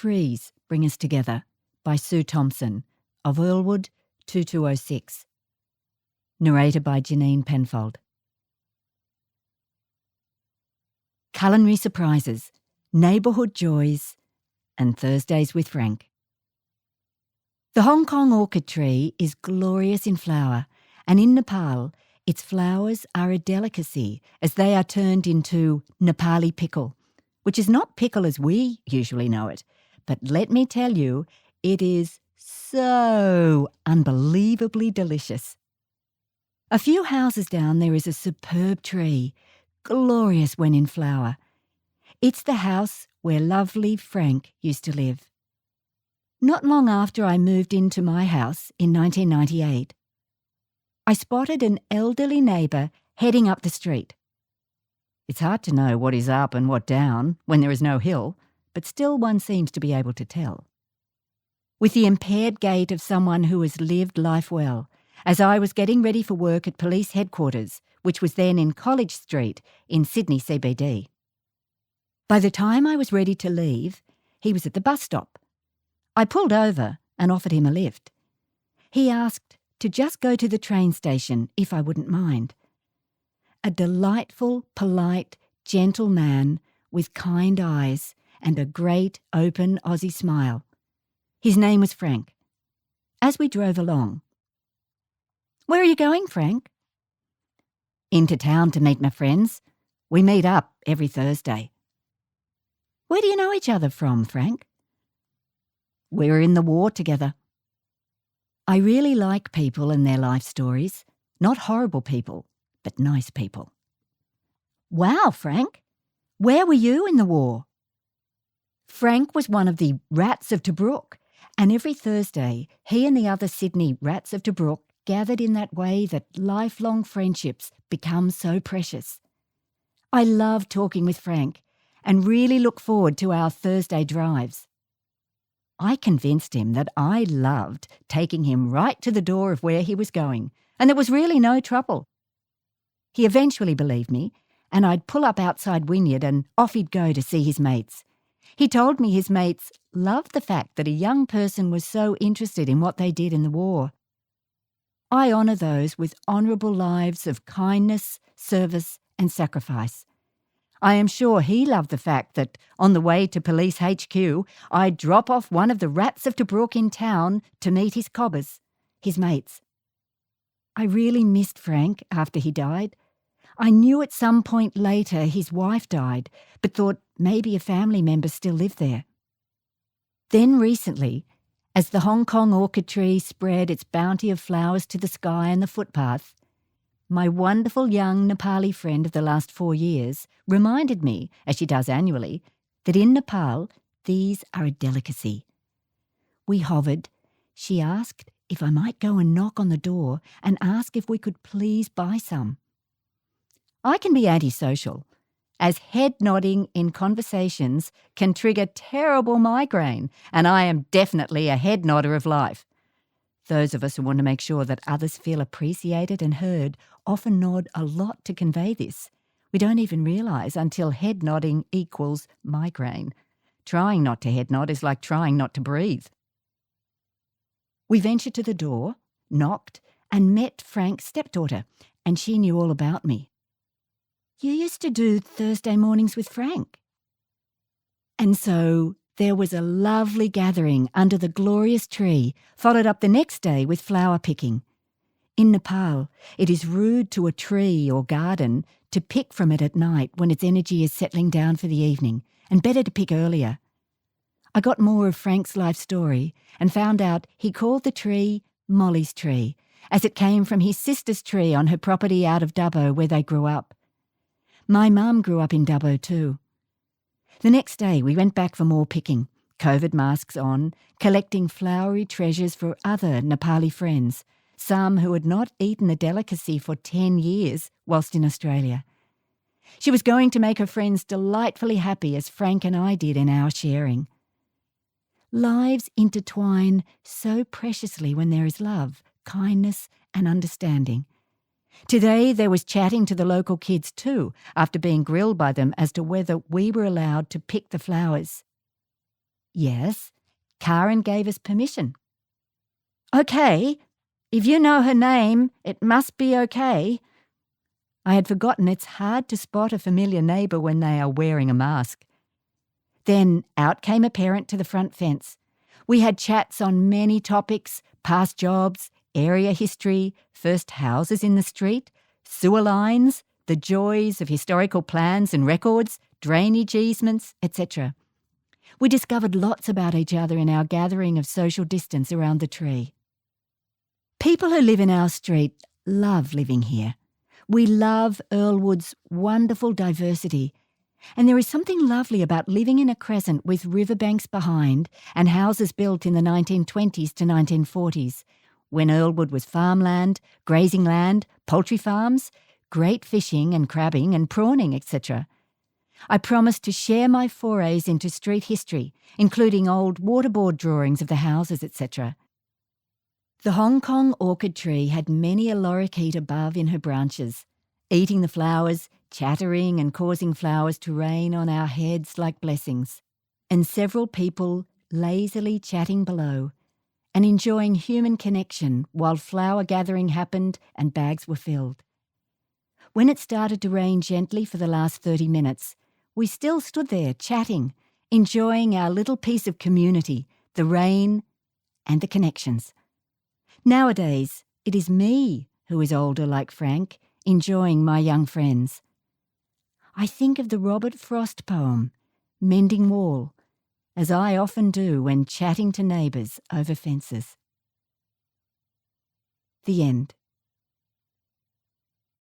trees bring us together by Sue Thompson of Earlwood 2206. Narrated by Janine Penfold. Culinary surprises, neighbourhood joys, and Thursdays with Frank. The Hong Kong orchid tree is glorious in flower, and in Nepal, its flowers are a delicacy as they are turned into Nepali pickle, which is not pickle as we usually know it, but let me tell you, it is so unbelievably delicious. A few houses down there is a superb tree, glorious when in flower. It's the house where lovely Frank used to live. Not long after I moved into my house in 1998, I spotted an elderly neighbour heading up the street. It's hard to know what is up and what down when there is no hill, but still one seems to be able to tell. With the impaired gait of someone who has lived life well, as I was getting ready for work at police headquarters, which was then in College Street in Sydney CBD. By the time I was ready to leave, he was at the bus stop. I pulled over and offered him a lift. He asked to just go to the train station if I wouldn't mind. A delightful, polite, gentle man with kind eyes and a great, open Aussie smile. His name was Frank. As we drove along, "Where are you going, Frank?" "Into town to meet my friends. We meet up every Thursday." "Where do you know each other from, Frank?" "We were in the war together." I really like people and their life stories. Not horrible people, but nice people. "Wow, Frank. Where were you in the war?" Frank was one of the Rats of Tobruk, and every Thursday he and the other Sydney Rats of Tobruk gathered in that way that lifelong friendships become so precious. I love talking with Frank and really look forward to our Thursday drives. I convinced him that I loved taking him right to the door of where he was going, and there was really no trouble. He eventually believed me, and I'd pull up outside Wynyard and off he'd go to see his mates. He told me his mates loved the fact that a young person was so interested in what they did in the war. I honour those with honourable lives of kindness, service and sacrifice. I am sure he loved the fact that, on the way to Police HQ, I'd drop off one of the Rats of Tobruk in town to meet his cobbers, his mates. I really missed Frank after he died. I knew at some point later his wife died, but thought maybe a family member still lived there. Then recently, as the Hong Kong orchid tree spread its bounty of flowers to the sky and the footpath, my wonderful young Nepali friend of the last 4 years reminded me, as she does annually, that in Nepal these are a delicacy. We hovered. She asked if I might go and knock on the door and ask if we could please buy some. I can be antisocial, as head nodding in conversations can trigger terrible migraine, and I am definitely a head nodder of life. Those of us who want to make sure that others feel appreciated and heard often nod a lot to convey this. We don't even realise until head nodding equals migraine. Trying not to head nod is like trying not to breathe. We ventured to the door, knocked, and met Frank's stepdaughter, and she knew all about me. "You used to do Thursday mornings with Frank." And so there was a lovely gathering under the glorious tree, followed up the next day with flower picking. In Nepal, it is rude to a tree or garden to pick from it at night when its energy is settling down for the evening, and better to pick earlier. I got more of Frank's life story and found out he called the tree Molly's tree, as it came from his sister's tree on her property out of Dubbo where they grew up. My mum grew up in Dubbo too. The next day we went back for more picking, COVID masks on, collecting flowery treasures for other Nepali friends, some who had not eaten a delicacy for 10 years whilst in Australia. She was going to make her friends delightfully happy as Frank and I did in our sharing. Lives intertwine so preciously when there is love, kindness and understanding. Today there was chatting to the local kids too, after being grilled by them as to whether we were allowed to pick the flowers. Yes, Karen gave us permission. Okay, if you know her name, it must be okay. I had forgotten it's hard to spot a familiar neighbour when they are wearing a mask. Then out came a parent to the front fence. We had chats on many topics: past jobs, area history, first houses in the street, sewer lines, the joys of historical plans and records, drainage easements, etc. We discovered lots about each other in our gathering of social distance around the tree. People who live in our street love living here. We love Earlwood's wonderful diversity, and there is something lovely about living in a crescent with riverbanks behind and houses built in the 1920s to 1940s, when Earlwood was farmland, grazing land, poultry farms, great fishing and crabbing and prawning, etc. I promised to share my forays into street history, including old waterboard drawings of the houses, etc. The Hong Kong orchid tree had many a lorikeet above in her branches, eating the flowers, chattering and causing flowers to rain on our heads like blessings, and several people lazily chatting below and enjoying human connection while flower gathering happened and bags were filled. When it started to rain gently for the last 30 minutes, we still stood there chatting, enjoying our little piece of community, the rain and the connections. Nowadays, it is me who is older like Frank, enjoying my young friends. I think of the Robert Frost poem, Mending Wall, as I often do when chatting to neighbours over fences. The end.